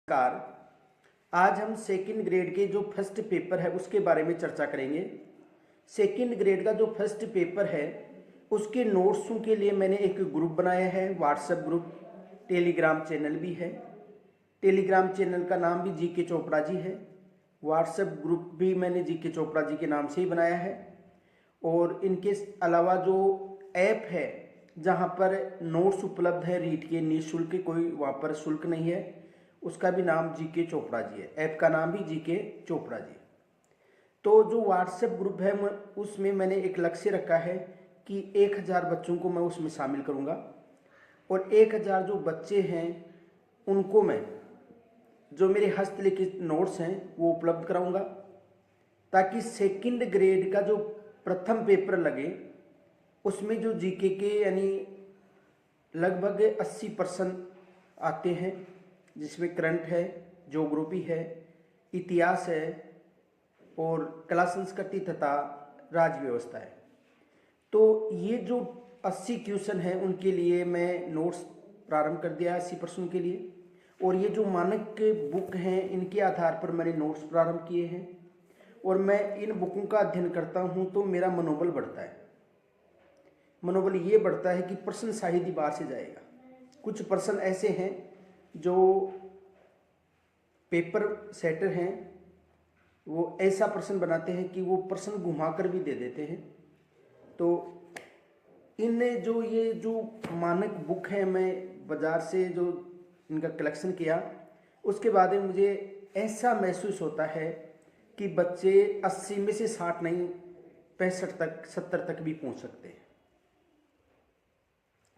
Car आज हम second grade के जो फर्स्ट पेपर है उसके बारे में चर्चा करेंगे। सेकंड ग्रेड का जो फर्स्ट पेपर है उसके नोट्सों के लिए मैंने एक ग्रुप बनाया है, व्हाट्सएप ग्रुप, टेलीग्राम चैनल भी है। टेलीग्राम चैनल का नाम भी जीके चोपड़ा जी है। व्हाट्सएप ग्रुप भी मैंने जीके चोपड़ा जी के नाम से ही बनाया है। और इनके अलावा जो ऐप है जहाँ पर नोट्स उपलब्ध है रीड के निःशुल्क, कोई वहाँ पर शुल्क नहीं है, उसका भी नाम जीके चोपड़ा जी है। ऐप का नाम भी जीके चोपड़ा जी। तो जो व्हाट्सएप ग्रुप है उसमें मैंने एक लक्ष्य रखा है कि 1000 बच्चों को मैं उसमें शामिल करूँगा और 1000 जो बच्चे हैं उनको मैं जो मेरे हस्तलिखित नोट्स हैं वो उपलब्ध कराऊँगा, ताकि सेकंड ग्रेड का जो प्रथम पेपर लगे उसमें जो जीके के यानी लगभग 80% आते हैं, जिसमें करंट है, ज्योग्राफी है, इतिहास है और कला संस्कृति तथा राज्य व्यवस्था है। तो ये जो 80 क्वेश्चन हैं उनके लिए मैं नोट्स प्रारंभ कर दिया 80% के लिए। और ये जो मानक बुक हैं इनके आधार पर मैंने नोट्स प्रारंभ किए हैं और मैं इन बुकों का अध्ययन करता हूँ तो मेरा मनोबल बढ़ता है। मनोबल ये बढ़ता है कि प्रश्न शायद ही बाहर से जाएगा। कुछ प्रश्न ऐसे हैं जो पेपर सेटर हैं वो ऐसा प्रश्न बनाते हैं कि वो प्रश्न घुमाकर भी दे देते हैं। तो इन ये जो मानक बुक है मैं बाज़ार से जो इनका कलेक्शन किया उसके बाद में मुझे ऐसा महसूस होता है कि बच्चे 80 में से 60 नहीं 65 तक 70 तक भी पहुंच सकते हैं,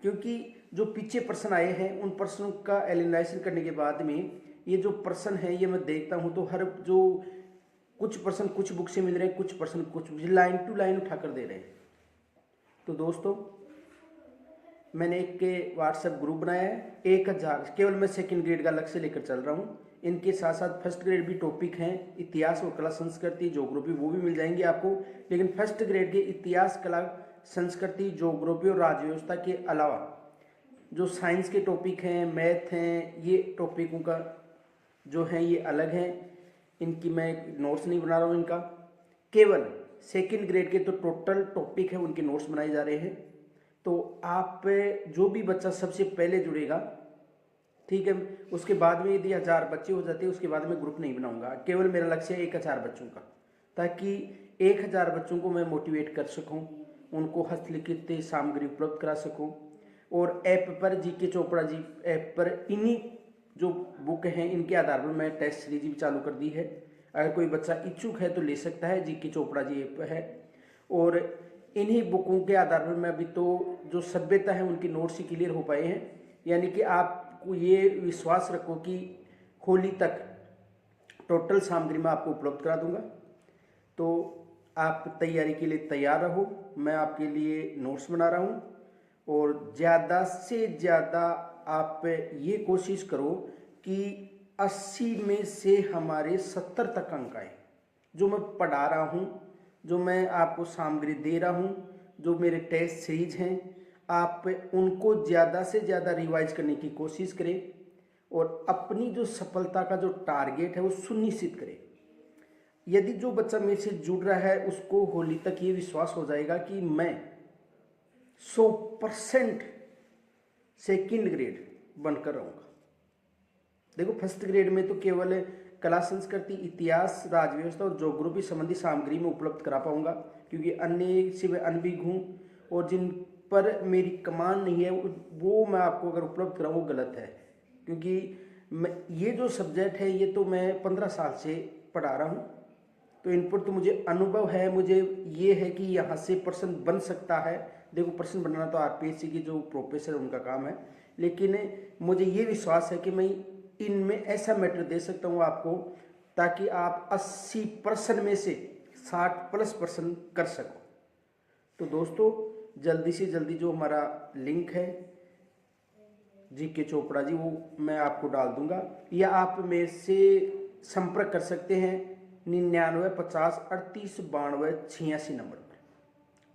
क्योंकि जो पीछे प्रश्न आए हैं उन प्रश्नों का एलिमिनेशन करने के बाद में ये जो प्रश्न है ये मैं देखता हूँ तो हर जो कुछ प्रश्न कुछ बुक से मिल रहे हैं, कुछ प्रश्न कुछ लाइन टू लाइन उठाकर दे रहे हैं। तो दोस्तों मैंने एक व्हाट्सएप ग्रुप बनाया है 1000, केवल मैं सेकंड ग्रेड का लक्ष्य लेकर चल रहा हूँ। इनके साथ साथ फर्स्ट ग्रेड भी टॉपिक हैं, इतिहास और कला संस्कृति ज्योग्राफी, वो भी मिल जाएंगे आपको। लेकिन फर्स्ट ग्रेड के इतिहास, कला संस्कृति, ज्योग्राफी और राज्य व्यवस्था के अलावा जो साइंस के टॉपिक हैं, मैथ हैं, ये टॉपिकों का जो है ये अलग हैं। इनकी मैं नोट्स नहीं बना रहा हूँ, इनका केवल सेकंड ग्रेड के तो टोटल टॉपिक है उनके नोट्स बनाए जा रहे हैं। तो आप जो भी बच्चा सबसे पहले जुड़ेगा, ठीक है, उसके बाद में यदि 1000 बच्चे हो जाते हैं उसके बाद में ग्रुप नहीं बनाऊंगा। केवल मेरा लक्ष्य है 1000 बच्चों का, ताकि 1000 बच्चों को मैं मोटिवेट कर सकूं, उनको हस्तलिखित सामग्री उपलब्ध करा सकूं। और ऐप पर जीके चोपड़ा जी ऐप पर इन्हीं जो बुक हैं इनके आधार पर मैं टेस्ट सीरीज भी चालू कर दी है। अगर कोई बच्चा इच्छुक है तो ले सकता है, जीके चोपड़ा जी ऐप है। और इन्हीं बुकों के आधार पर मैं अभी तो जो सभ्यता है उनकी नोट्स ही क्लियर हो पाए हैं। यानी कि आपको ये विश्वास रखो कि होली तक टोटल सामग्री मैं आपको उपलब्ध करा दूंगा। तो आप तैयारी के लिए तैयार रहो, मैं आपके लिए नोट्स बना रहा हूँ। और ज़्यादा से ज़्यादा आप ये कोशिश करो कि 80 में से हमारे 70 तक अंक आए। जो मैं पढ़ा रहा हूँ, जो मैं आपको सामग्री दे रहा हूँ, जो मेरे टेस्ट सीरीज हैं, आप उनको ज़्यादा से ज़्यादा रिवाइज करने की कोशिश करें और अपनी जो सफलता का जो टारगेट है वो सुनिश्चित करें। यदि जो बच्चा मेरे से जुड़ रहा है उसको होली तक ये विश्वास हो जाएगा कि मैं 100% सेकंड ग्रेड बनकर रहूँगा। देखो फर्स्ट ग्रेड में तो केवल कला संस्कृति, इतिहास, राज्य व्यवस्था और ज्योग्राफी संबंधी सामग्री में उपलब्ध करा पाऊंगा, क्योंकि अन्य से मैं अनभिज्ञ हूँ और जिन पर मेरी कमान नहीं है वो मैं आपको अगर उपलब्ध कराऊँ वो गलत है। क्योंकि ये जो सब्जेक्ट है ये तो मैं 15 साल से पढ़ा रहा हूँ, तो इन पर तो मुझे अनुभव है। मुझे ये है कि यहाँ से प्रश्न बन सकता है। देखो प्रश्न बनाना तो आरपीएससी की जो प्रोफेसर उनका काम है, लेकिन मुझे ये विश्वास है कि मैं इनमें ऐसा मैटर दे सकता हूँ आपको, ताकि आप 80% में से 60+ % कर सको। तो दोस्तों जल्दी से जल्दी जो हमारा लिंक है जीके चोपड़ा जी वो मैं आपको डाल दूंगा, या आप मेरे से संपर्क कर सकते हैं 99 50 38 92 86 नंबर पर।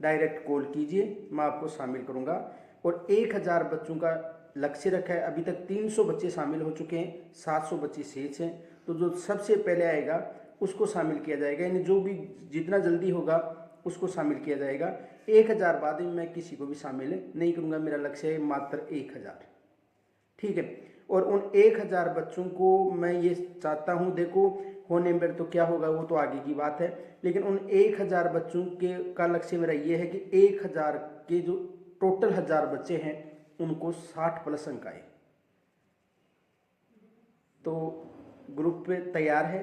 डायरेक्ट कॉल कीजिए, मैं आपको शामिल करूंगा और 1000 बच्चों का लक्ष्य रखा है। अभी तक 300 बच्चे शामिल हो चुके हैं, 700 बच्चे शेष हैं। तो जो सबसे पहले आएगा उसको शामिल किया जाएगा, यानी जो भी जितना जल्दी होगा उसको शामिल किया जाएगा। 1000 बाद में मैं किसी को भी शामिल नहीं करूँगा, मेरा लक्ष्य है मात्र 1000। ठीक है, और उन 1000 बच्चों को मैं ये चाहता हूँ, देखो होने में तो क्या होगा वो तो आगे की बात है, लेकिन उन 1000 बच्चों के का लक्ष्य मेरा ये है कि 1000 के जो टोटल 1000 बच्चे हैं उनको 60+ अंक आए। तो ग्रुप पे तैयार है,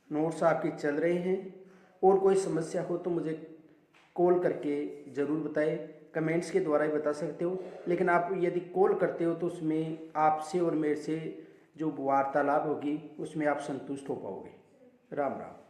नोट्स आपके चल रहे हैं, और कोई समस्या हो तो मुझे कॉल करके ज़रूर बताएं, कमेंट्स के द्वारा ही बता सकते हो। लेकिन आप यदि कॉल करते हो तो उसमें आपसे और मेरे से जो वार्तालाप होगी उसमें आप संतुष्ट हो पाओगे। राम राम।